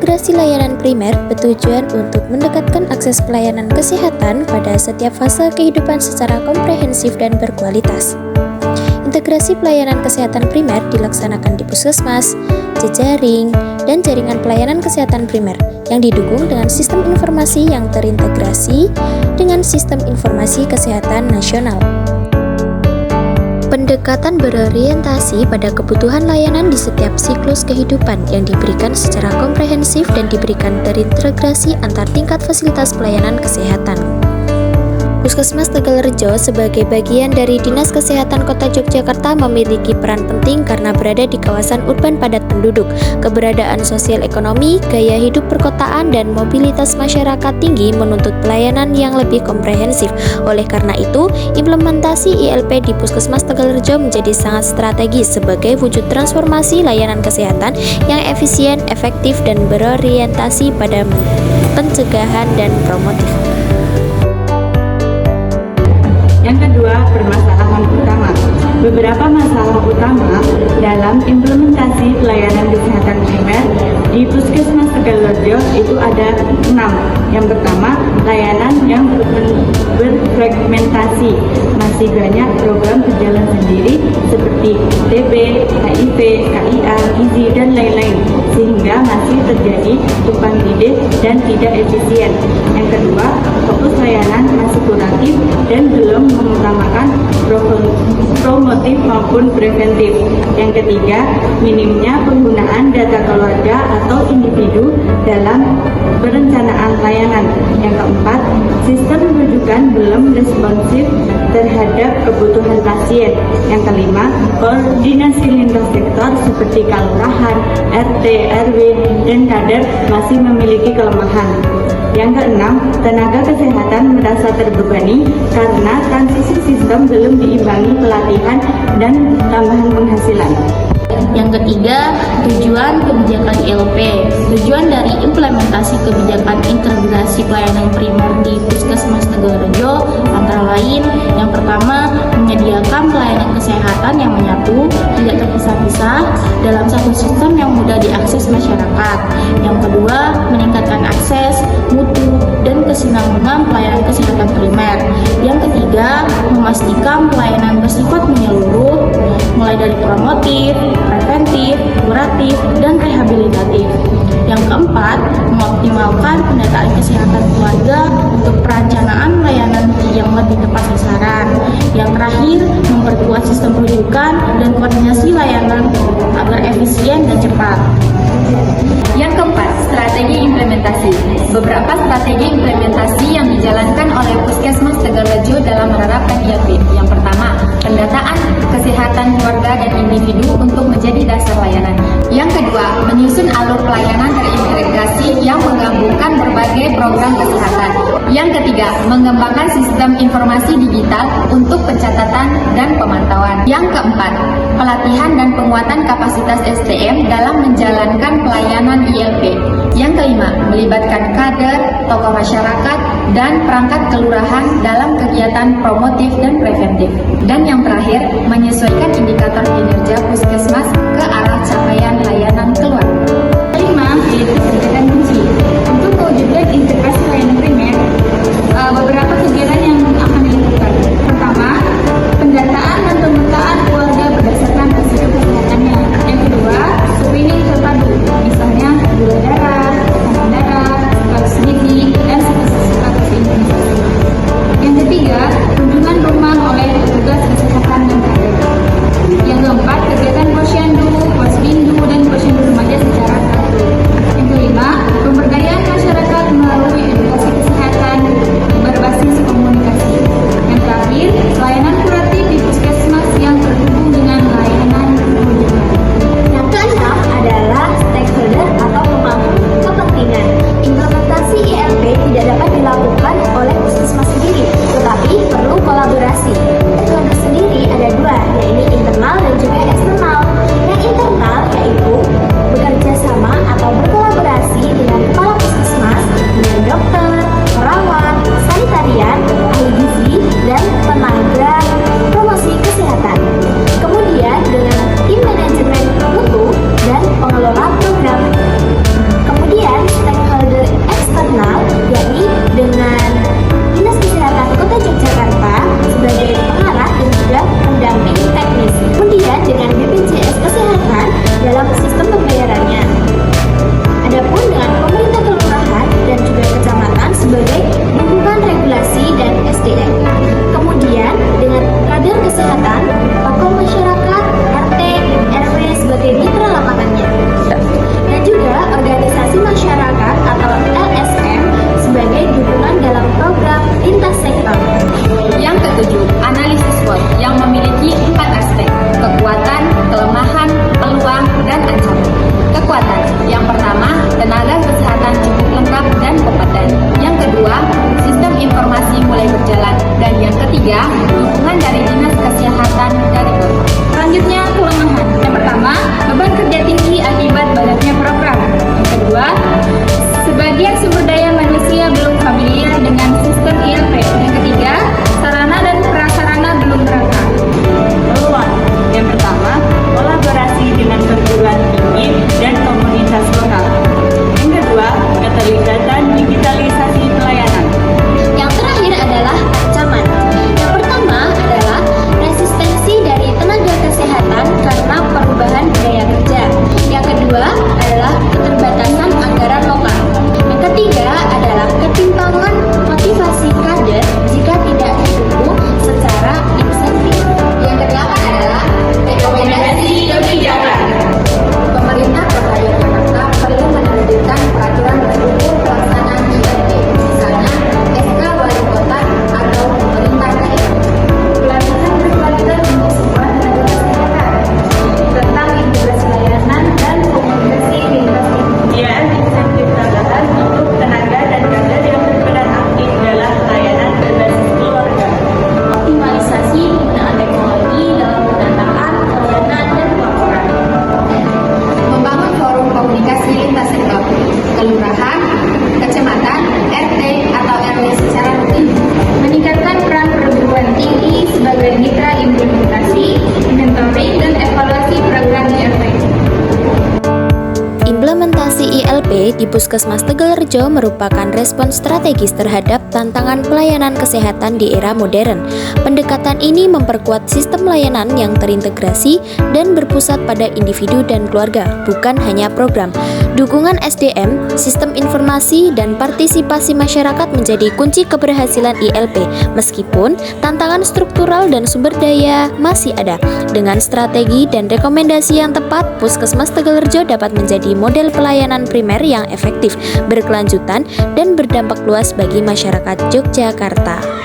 Integrasi layanan primer bertujuan untuk mendekatkan akses pelayanan kesehatan pada setiap fase kehidupan secara komprehensif dan berkualitas. Integrasi pelayanan kesehatan primer dilaksanakan di puskesmas, jejaring, dan jaringan pelayanan kesehatan primer yang didukung dengan sistem informasi yang terintegrasi dengan sistem informasi kesehatan nasional. Pendekatan berorientasi pada kebutuhan layanan di setiap siklus kehidupan yang diberikan secara komprehensif dan diberikan terintegrasi antar tingkat fasilitas pelayanan kesehatan. Puskesmas Tegalrejo sebagai bagian dari Dinas Kesehatan Kota Yogyakarta memiliki peran penting karena berada di kawasan urban padat penduduk, keberadaan sosial ekonomi, gaya hidup perkotaan, dan mobilitas masyarakat tinggi menuntut pelayanan yang lebih komprehensif. Oleh karena itu, implementasi ILP di Puskesmas Tegalrejo menjadi sangat strategis sebagai wujud transformasi layanan kesehatan yang efisien, efektif, dan berorientasi pada pencegahan dan promotif. Yang kedua, permasalahan utama. Beberapa masalah utama dalam implementasi pelayanan kesehatan primer di Puskesmas Tegalrejo itu ada 6. Yang pertama, layanan yang berfragmentasi. Masih banyak program berjalan sendiri seperti TB, HIV, KIA, gizi, dan lain-lain, sehingga masih terjadi tumpang tindih dan tidak efisien. Yang kedua, fokus layanan masih kuratif dan belum mengutamakan promotif maupun preventif. Yang ketiga, minimnya penggunaan data keluarga atau individu dalam perencanaan layanan. Yang keempat, sistem rujukan belum responsif terhadap kebutuhan pasien. Yang kelima, koordinasi lintas sektor seperti kelurahan, RT, RW, dan kader masih memiliki kelemahan. Yang keenam, tenaga kesehatan merasa terbebani karena transisi sistem belum diimbangi pelatihan dan tambahan penghasilan. Yang ketiga, tujuan kebijakan ILP. Tujuan dari implementasi kebijakan integrasi pelayanan primer di Puskesmas Tegalrejo antara lain, yang pertama, menyediakan pelayanan kesehatan yang menyatu, tidak terpisah-pisah dalam satu sistem yang mudah diakses masyarakat. Yang kedua, meningkatkan akses, mutu, dan kesinambungan pelayanan kesehatan primer. Yang ketiga, memastikan pelayanan bersifat menyeluruh, mulai dari promotif, preventif, kuratif, dan rehabilitatif. Yang keempat, mengoptimalkan pendataan kesehatan keluarga untuk perencanaan layanan yang lebih tepat sasaran. Yang terakhir, memperkuat sistem rujukan dan koordinasi layanan agar efisien dan cepat. Yang keempat, strategi implementasi. Beberapa strategi implementasi yang dijalankan oleh Puskesmas Tegalrejo dalam menerapkan ILP. Yang pertama, pendataan kesehatan keluarga dan individu untuk menjadi dasar layanan. Yang kedua, menyusun alur pelayanan terintegrasi yang menggabungkan berbagai program kesehatan. Yang ketiga, mengembangkan sistem informasi digital untuk pencatatan dan pemantauan. Yang keempat, pelatihan dan penguatan kapasitas SDM dalam menjalankan pelayanan ILP. Yang kelima, melibatkan kader, tokoh masyarakat, dan perangkat kelurahan dalam kegiatan promotif dan preventif. Dan yang terakhir, menyesuaikan indikator kinerja puskesmas ke arah capaian layanan keluarga. Kelima, yaitu kebijakan kunci. Untuk mewujudkan integrasi layanan primer, beberapa kegiatan yang akan dilakukan. Pertama, pendataan dan pemetaan keluarga berdasarkan risiko kesehatannya. Yang kedua, screening terpadu, misalnya gula darah, tekanan darah, status gizi, dan status imunisasi. Yang ketiga, kunjungan rumah oleh petugas kesehatan dan kader. Yang keempat, kegiatan posyandu, posbindu, dan posyandu remaja secara teratur. Yang kelima, pemberdayaan masyarakat melalui Yang ketiga, dukungan dari Dinas Kesehatan dari Kota. Selanjutnya, kelemahan. Yang pertama, beban kerja tinggi akibat banyaknya program. Yang kedua, sebagian sumber daya manusia belum familiar dengan sistem ILP. Yang ketiga, sarana dan prasarana belum merata. Peluang. Yang pertama, kolaborasi dengan perguruan tinggi dan komunitas lokal. Yang kedua, keterlibatan digitalisasi pelayanan. Yang terakhir adalah ancaman. Yang pertama adalah resistensi dari tenaga kesehatan karena perubahan budaya kerja. Yang kedua adalah keterbatasan anggaran lokal. Yang ketiga adalah ketimpangan motivasi kader jika tidak didukung secara insentif. Yang kedelapan adalah rekomendasi kebijakan. Pemerintah Kota Yogyakarta perlu menerbitkan peraturan mendukung pelaksanaan ILP, misalnya SK Wali Kota atau pemerintah daerah. Pelatihan berkualitas untuk semua tenaga kesehatan tentang integrasi layanan dan komunikasi lintas Penyediaan insentif tambahan untuk tenaga dan kader yang berperan aktif dalam pelayanan berbasis keluarga. Optimalisasi penggunaan teknologi dalam pendataan, pelayanan, dan pelaporan. Membangun forum komunikasi lintas sektor, kelurahan, kecamatan, RT atau RW secara rutin. Meningkatkan peran perguruan tinggi sebagai mitra implementasi, mentoring, dan evaluasi program ILP. Implementasi ILP di Puskesmas Tegalrejo merupakan respon strategis terhadap tantangan pelayanan kesehatan di era modern. Pendekatan ini memperkuat sistem layanan yang terintegrasi dan berpusat pada individu dan keluarga, bukan hanya program. Dukungan SDM, sistem informasi, dan partisipasi masyarakat menjadi kunci keberhasilan ILP, meskipun tantangan struktural dan sumber daya masih ada. Dengan strategi dan rekomendasi yang tepat, Puskesmas Tegalrejo dapat menjadi model pelayanan primer yang efektif, berkelanjutan, dan berdampak luas bagi masyarakat Yogyakarta.